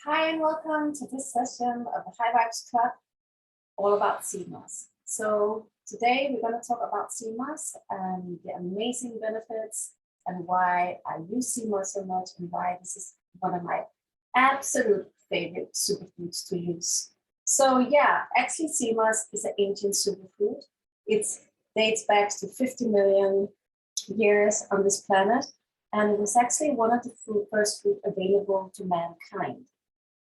Hi and welcome to this session of the High Vibes Club, all about sea moss. So today we're going to talk about sea moss and the amazing benefits and why I use sea moss so much and why this is one of my absolute favorite superfoods to use. So yeah, actually sea moss is an ancient superfood. It dates back to 50 million years on this planet, and it was actually one of the first food available to mankind.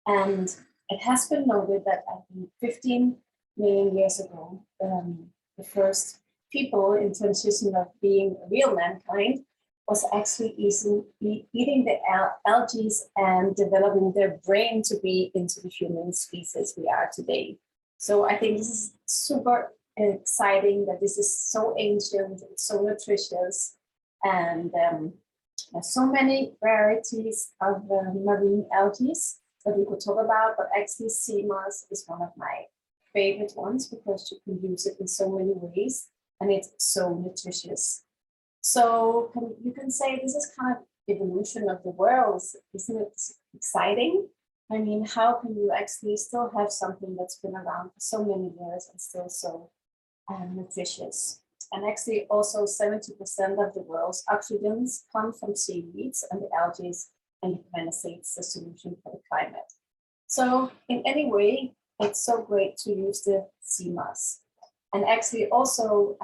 And it has been noted that I think 15 million years ago, the first people in transition of being a real mankind was actually eating the algae and developing their brain to be into the human species we are today. So I think this is super exciting that this is so ancient, it's so nutritious, and there's so many varieties of marine algae that we could talk about, but actually sea moss is one of my favorite ones because you can use it in so many ways and it's so nutritious. So you can say this is kind of evolution of the world. Isn't it exciting? I mean, how can you actually still have something that's been around for so many years and still so nutritious? And actually also 70% of the world's oxygens come from seaweeds and the algae, and you can say it's the solution for the climate. So in any way, it's so great to use the sea moss. And actually also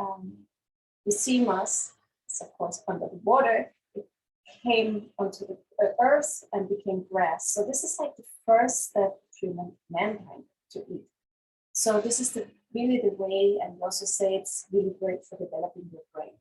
the sea moss is of course under the water. It came onto the earth and became grass. So this is like the first step of mankind to eat. So this is really the way, and we also say it's really great for developing your brain.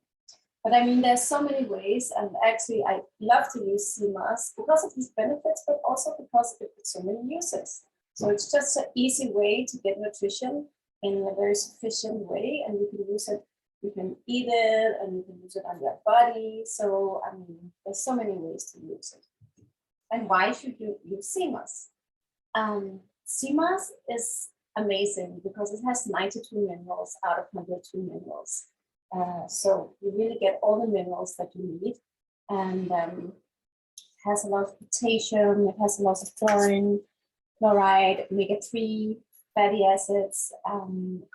But I mean, there's so many ways, and actually I love to use sea moss because of these benefits, but also because it has so many uses. So it's just an easy way to get nutrition in a very sufficient way, and you can use it, you can eat it, and you can use it on your body. So I mean, there's so many ways to use it. And why should you use sea moss? Sea moss is amazing because it has 92 minerals out of 102 minerals. So you really get all the minerals that you need, and it has a lot of potassium, it has a lot of fluorine, chloride, omega-3, fatty acids,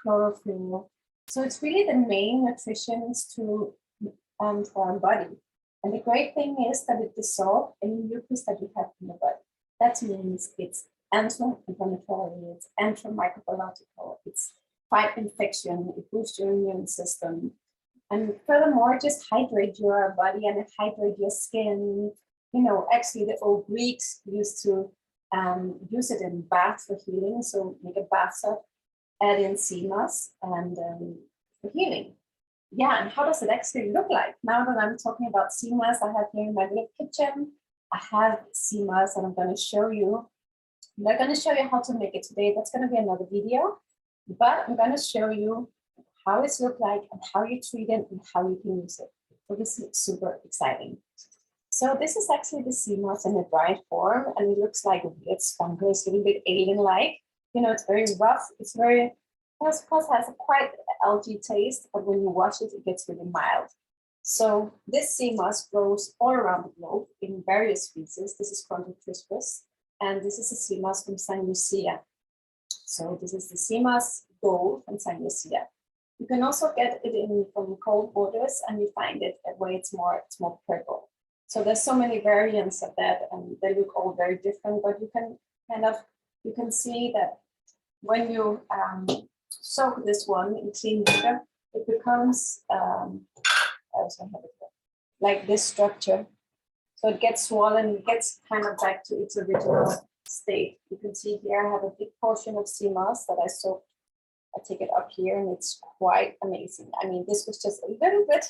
chlorophyll. So it's really the main nutrients for our body. And the great thing is that it dissolves any mucus that you have in the body. That means it's anti-inflammatory, it's antimicrobiological, it's fight infection, it boosts your immune system. And furthermore, just hydrate your body and hydrate your skin. You know, actually the old Greeks used to use it in baths for healing. So make a bathtub, add in sea moss and for healing. Yeah, and how does it actually look like? Now that I'm talking about sea moss, I have here in my little kitchen, I have sea moss and I'm going to show you. I'm not going to show you how to make it today. That's going to be another video. But I'm going to show you how it looks like and how you treat it and how you can use it. So this is super exciting. So this is actually the sea moss in a dried form, and it looks like a weird fungus, a little bit alien-like. You know, it's very rough. It's very, of course, has a quite algae taste, but when you wash it, it gets really mild. So this sea moss grows all around the globe in various species. This is Chondrocrispus, and this is a sea moss from San Lucia. So this is the sea moss gold from San Lucia. You can also get it in from cold waters, and you find it that way it's more purple. So there's so many variants of that, and they look all very different. But you can see that when you soak this one in clean water, it becomes I also have it like this structure. So it gets swollen, it gets kind of back to its original state. You can see here I have a big portion of sea moss that I soaked. I take it up here and it's quite amazing. I mean, this was just a little bit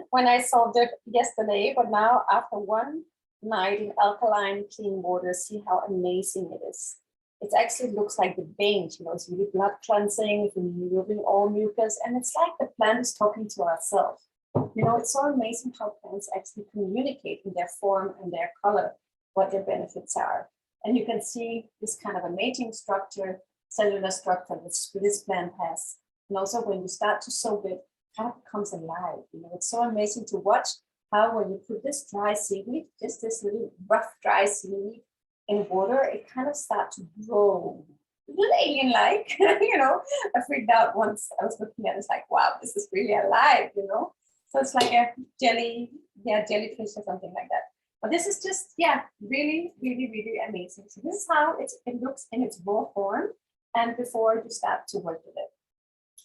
when I solved it yesterday, but now after one night in alkaline clean water, see how amazing it is. It actually looks like the veins, you know, it's really blood cleansing, it's removing all mucus, and it's like the plant is talking to ourselves. You know, it's so amazing how plants actually communicate in their form and their color, what their benefits are. And you can see this kind of a mating structure, cellular structure this plant has. And also when you start to soak it, how it becomes alive. You know, it's so amazing to watch how when you put this dry seaweed, just this little rough dry seaweed, in water, it kind of starts to grow. A little alien-like, you know. I freaked out once I was looking at it. It's like, wow, this is really alive, you know. So it's like a jellyfish or something like that. But this is just, really, really, really amazing. So this is how it looks in its raw form, and before you start to work with it.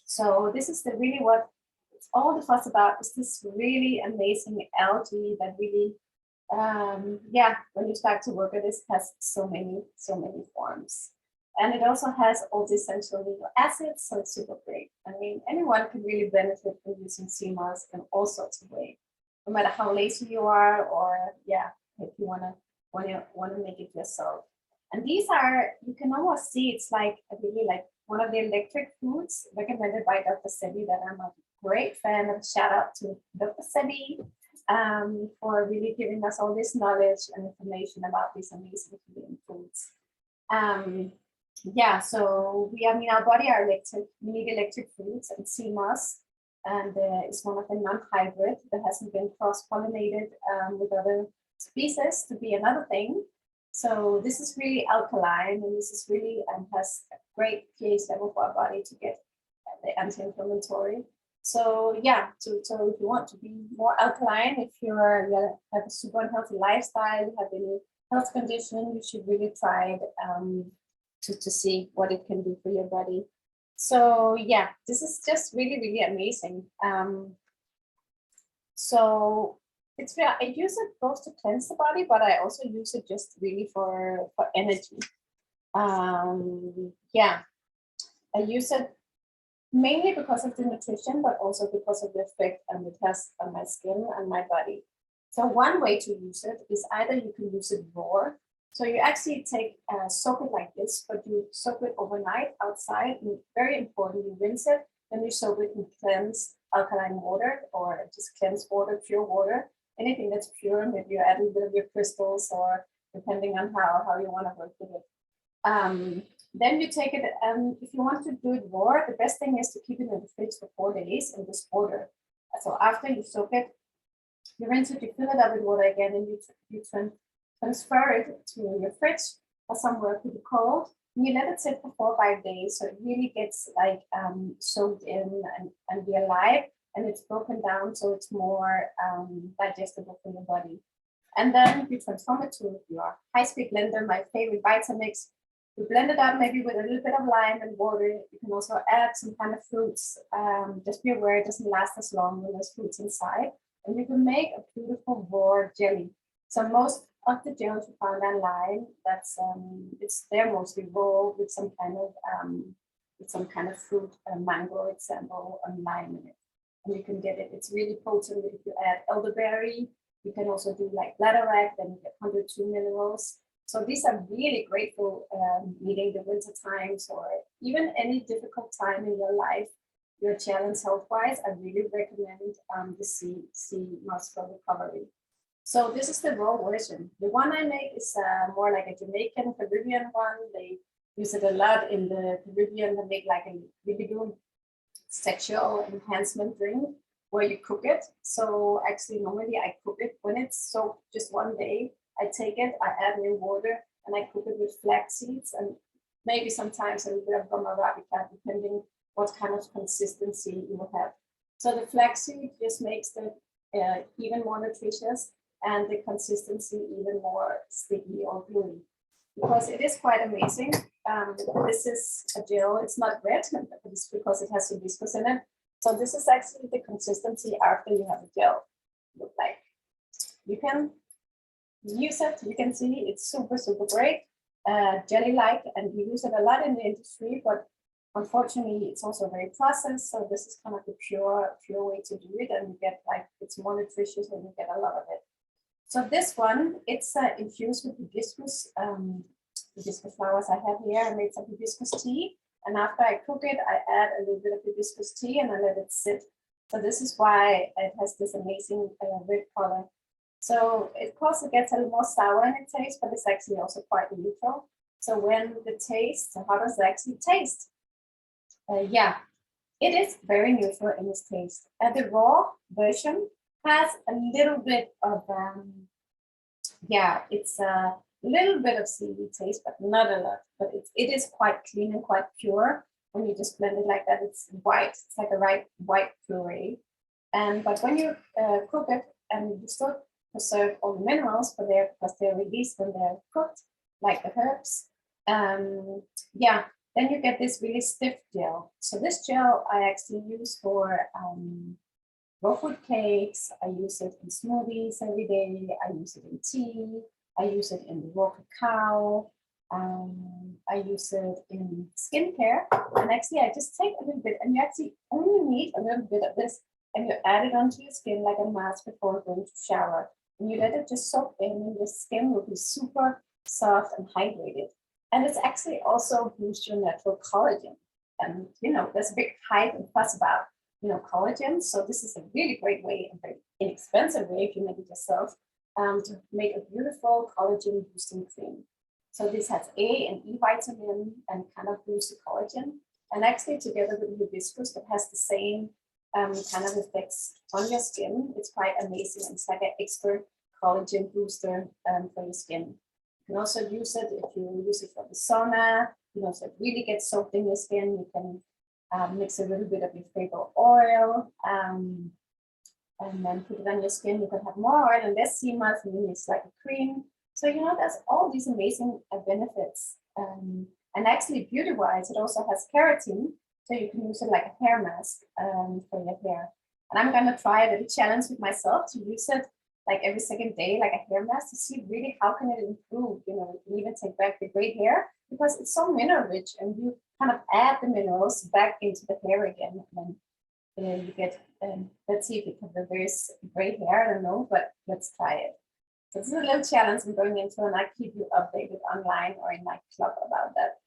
So this is really what it's all the fuss about, is this really amazing algae that really, when you start to work with this, has so many forms. And it also has all the essential amino acids, so it's super great. I mean, anyone can really benefit from using sea moss in all sorts of ways, no matter how lazy you are, or if you wanna make it yourself. And these are, you can almost see, it's like really like one of the electric foods recommended by Dr. Sebi that I'm a great fan of. Shout out to Dr. Sebi for really giving us all this knowledge and information about these amazing healing foods. So our body are electric. We need electric foods, and sea moss, and it's one of the non-hybrid that hasn't been cross-pollinated with other species to be another thing. So this is really alkaline, and this is really has a great pH level for our body to get the anti-inflammatory. So so if you want to be more alkaline, if you have a super unhealthy lifestyle, you have any health condition, you should really try it to see what it can do for your body. So this is just really, really amazing. So I use it both to cleanse the body, but I also use it just really for energy. I use it mainly because of the nutrition, but also because of the effect it has on my skin and my body. So one way to use it is either you can use it raw. So you actually soak it like this, but you soak it overnight outside. And very important, you rinse it, then you soak it in cleansed alkaline water, or just cleansed water, pure water. Anything that's pure, maybe you add a little bit of your crystals, or depending on how you want to work with it. Then you take it, and if you want to do it raw, the best thing is to keep it in the fridge for 4 days in this water. So after you soak it, you rinse it, you fill it up with water again, and you transfer it to your fridge or somewhere pretty cold. And you let it sit for 4 or 5 days, so it really gets like soaked in and be alive, and it's broken down, so it's more digestible for your body. And then you transform it to your high-speed blender, my favorite Vitamix. You blend it up maybe with a little bit of lime and water. You can also add some kind of fruits. Just be aware it doesn't last as long when there's fruits inside. And you can make a beautiful raw jelly. So most of the gels you find online, they're mostly raw with some kind of fruit, mango example, and lime in it. And you can get it. It's really potent if you add elderberry. You can also do like bladderwrack, then you get 102 minerals. So these are really great for meeting the winter times, or even any difficult time in your life, your challenge health-wise. I really recommend the sea moss for recovery. So this is the raw version. The one I make is more like a Jamaican, Caribbean one. They use it a lot in the Caribbean. They make like a really good sexual enhancement drink where you cook it. So actually, normally I cook it when it's soaked just 1 day. I take it, I add new water, and I cook it with flax seeds and maybe sometimes a little bit of goma arabica, depending what kind of consistency you will have. So the flax seed just makes it even more nutritious, and the consistency even more sticky or gluey, because it is quite amazing. This is a gel. It's not red, but it's because it has hibiscus in it. So this is actually the consistency after you have a gel. Look like you can use it. You can see it's super, super great, jelly-like, and we use it a lot in the industry, but unfortunately it's also very processed. So this is kind of the pure way to do it, and you get it's more nutritious and you get a lot of it. So this one, it's infused with hibiscus flowers I have here. I made some hibiscus tea, and after I cook it, I add a little bit of hibiscus tea and I let it sit. So this is why it has this amazing red color. So of course it gets a little more sour in its taste, but it's actually also quite neutral. So how does it actually taste? It is very neutral in its taste. The raw version has a little bit of, it's little bit of seaweed taste, but not a lot. But it is quite clean and quite pure. When you just blend it like that, it's white. It's like a white puree. But when you cook it, and you still preserve all the minerals for there because they're released when they're cooked, like the herbs. Yeah, then you get this really stiff gel. So this gel I actually use for raw food cakes. I use it in smoothies every day. I use it in tea. I use it in raw cacao. I use it in skincare. And actually, I just take a little bit, and you actually only need a little bit of this, and you add it onto your skin like a mask before going to shower. And you let it just soak in, and your skin will be super soft and hydrated. And it's actually also boosts your natural collagen. And there's a big hype and fuss about collagen. So this is a really great way, a very inexpensive way if you make it yourself, to make a beautiful collagen boosting cream. So this has A and E vitamin and kind of boosts the collagen. And actually together with hibiscus that has the same kind of effects on your skin. It's quite amazing. It's like an extra collagen booster for your skin. You can also use it if you use it for the sauna, so it really gets soaked in your skin. You can mix a little bit of your favorite oil and then put it on your skin. You can have more oil and less sea moss, and then it's like a cream. So, there's all these amazing benefits. And actually, beauty-wise, it also has keratin. So you can use it like a hair mask for your hair. And I'm going to try a little challenge with myself to use it like every second day, like a hair mask, to see really how can it improve. You can even take back the gray hair because it's so mineral rich, and you kind of add the minerals back into the hair again. And then you get, let's see if it can reverse gray hair. I don't know, but let's try it. So this is a little challenge I'm going into, and I keep you updated online or in my club about that.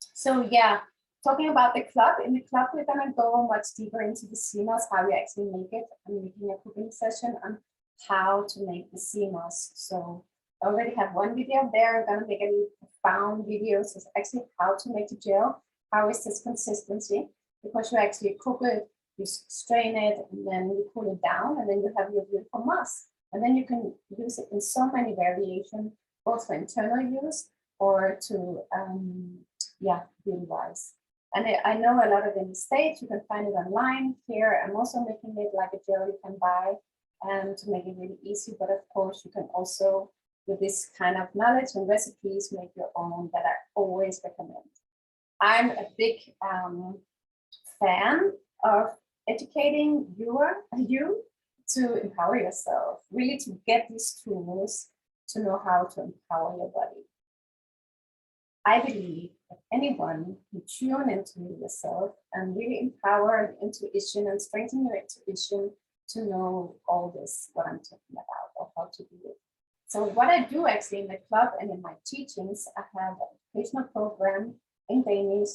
So yeah, talking about the club, in the club, we're going to go much deeper into the sea moss, how you actually make it. I'm making a cooking session on how to make the sea moss. So I already have one video there. I'm going to make a profound video. So it's actually how to make the gel. How is this consistency? Because you actually cook it, you strain it, and then you cool it down, and then you have your beautiful moss. And then you can use it in so many variations, both for internal use or to, beauty-wise. And I know a lot of in the States, you can find it online. Here, I'm also making it like a gel you can buy to make it really easy. But of course, you can also, with this kind of knowledge and recipes, make your own that I always recommend. I'm a big fan of educating you to empower yourself, really to get these tools to know how to empower your body. I believe that anyone who tune into yourself and really empower your intuition and strengthen your intuition to know all this, what I'm talking about, or how to do it. So what I do actually in the club and in my teachings, I have an educational program in Danish.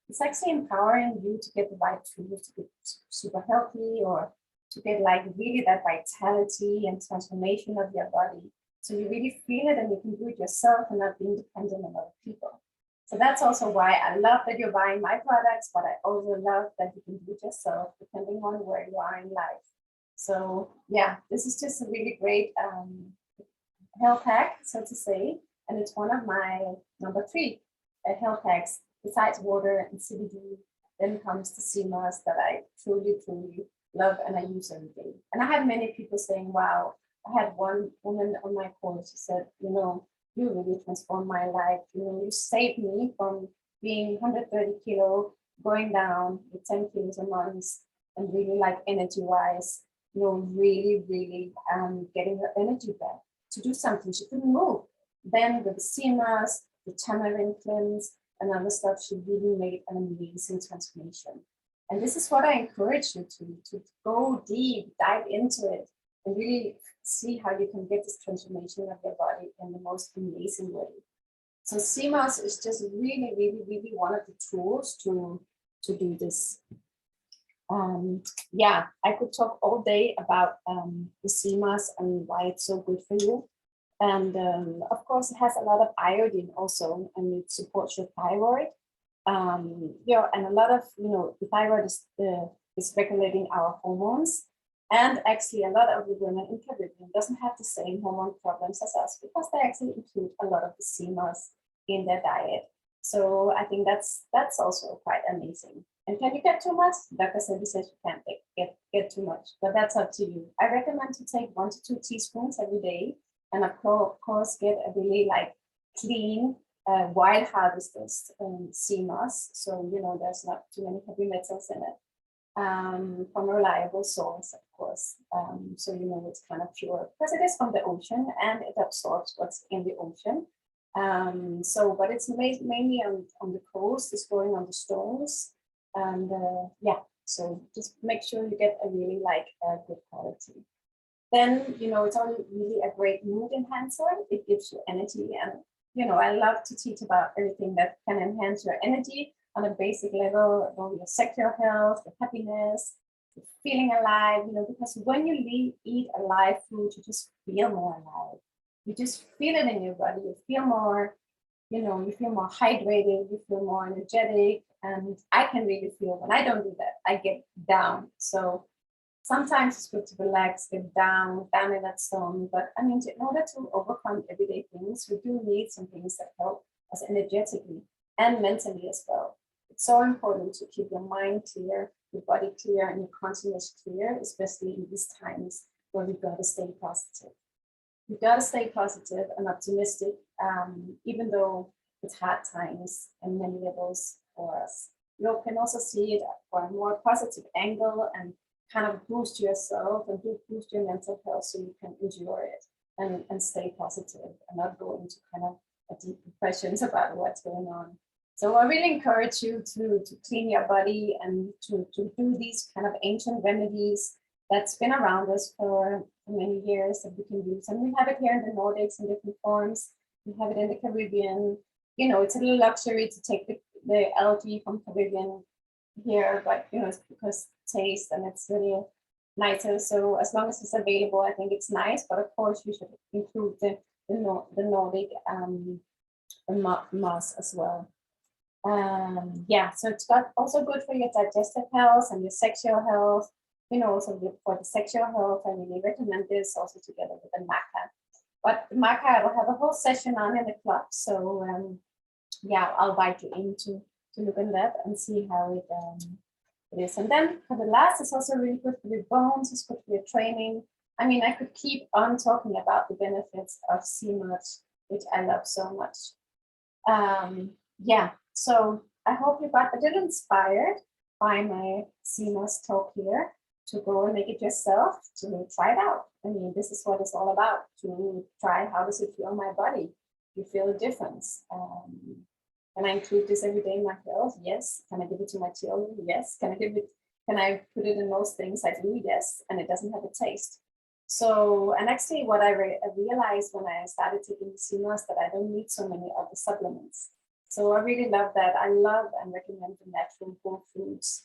It's actually empowering you to get the right tools to get super healthy, or to get like really that vitality and transformation of your body. So you really feel it and you can do it yourself and not being dependent on other people. So that's also why I love that you're buying my products, but I also love that you can do it yourself depending on where you are in life. So yeah, this is just a really great health hack, so to say. And it's one of my number 3 health hacks. Besides water and CBD, then comes the sea moss that I truly, truly love and I use every day. And I had many people saying, wow, I had one woman on my course who said, you really transformed my life. You saved me from being 130 kilo, going down with 10 kilos a month, and really like energy-wise, really, really getting her energy back to do something. She couldn't move. Then with the sea moss, the tamarind cleanse, and other stuff, she really made an amazing transformation. And this is what I encourage you to go deep, dive into it, and really see how you can get this transformation of your body in the most amazing way. So sea moss is just really, really, really one of the tools to do this. I could talk all day about the sea moss and why it's so good for you. And of course, it has a lot of iodine also, and it supports your thyroid. And a lot of, the thyroid is regulating our hormones. And actually, a lot of the women in Caribbean doesn't have the same hormone problems as us because they actually include a lot of the sea moss in their diet. So I think that's also quite amazing. And can you get too much? Dr. Sebi says you can't get too much, but that's up to you. I recommend to take 1 to 2 teaspoons every day, and of course get a really like clean wild harvested sea moss. So there's not too many heavy metals in it. From a reliable source, of course. So it's kind of pure because it is from the ocean and it absorbs what's in the ocean. But it's mainly on the coast. It's growing on the stones, and yeah. So just make sure you get a really good quality. Then it's all really a great mood enhancer. It gives you energy, and I love to teach about everything that can enhance your energy on a basic level, about your sexual health, your happiness, feeling alive, because when you eat alive food, you just feel more alive. You just feel it in your body. You feel more, you feel more hydrated, you feel more energetic. And I can really feel when I don't do that, I get down. So sometimes it's good to relax, get down in that zone. But I mean, in order to overcome everyday things, we do need some things that help us energetically and mentally as well. It's so important to keep your mind clear, your body clear, and your consciousness clear, especially in these times where we've got to stay positive. We've got to stay positive and optimistic, even though it's hard times and many levels for us. You can also see it from a more positive angle and kind of boost yourself and boost your mental health so you can endure it and stay positive and not go into kind of a deep depressions about what's going on. So I really encourage you to clean your body and to do these kind of ancient remedies that's been around us for many years that we can use. And we have it here in the Nordics in different forms. We have it in the Caribbean. It's a little luxury to take the algae from Caribbean here, but it's because taste and it's really nicer. So as long as it's available, I think it's nice. But of course, you should include the Nordic moss as well. Yeah, so it's also good for your digestive health and your sexual health. Also for the sexual health, I really recommend this also together with the maca. But the maca, I will have a whole session on in the club. So yeah, I'll invite you in to look at that and see how it is. And then for the last, it's also really good for your bones. It's good for your training. I mean, I could keep on talking about the benefits of sea moss, which I love so much. Yeah, so I hope you got a little inspired by my sea moss talk here to go and make it yourself, to try it out. I mean, this is what it's all about, to try how does it feel on my body. You feel a difference. Can I include this every day in my health? Yes. Can I give it to my children? Yes. Can I put it in most things I do? Yes. And it doesn't have a taste. So, and actually what I realized when I started taking the sea moss that I don't need so many other supplements. So I really love that. I love and recommend the natural whole foods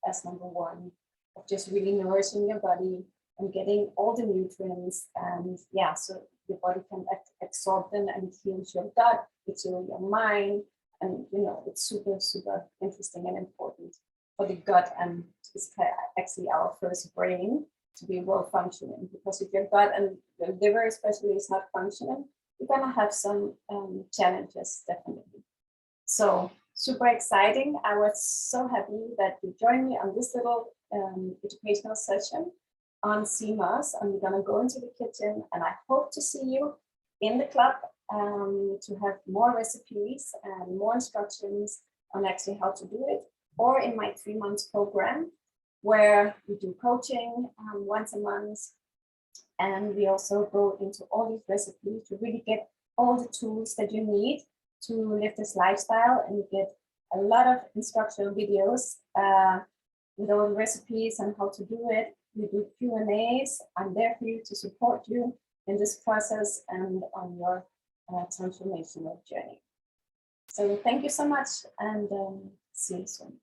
as number one, of just really nourishing your body and getting all the nutrients. And yeah, so your body can absorb them and it heals your gut, it heals your mind. And it's super, super interesting and important for the gut. And it's actually our first brain to be well functioning, because if your gut and your liver especially is not functioning, you're gonna have some challenges, definitely. So super exciting. I was so happy that you joined me on this little educational session on sea moss, and we're gonna go into the kitchen, and I hope to see you in the club to have more recipes and more instructions on actually how to do it, or in my 3 months program, where we do coaching once a month. And we also go into all these recipes to really get all the tools that you need to live this lifestyle, and you get a lot of instructional videos with all the recipes and how to do it. We do Q&As. I'm there for you to support you in this process and on your transformational journey. So thank you so much, and see you soon.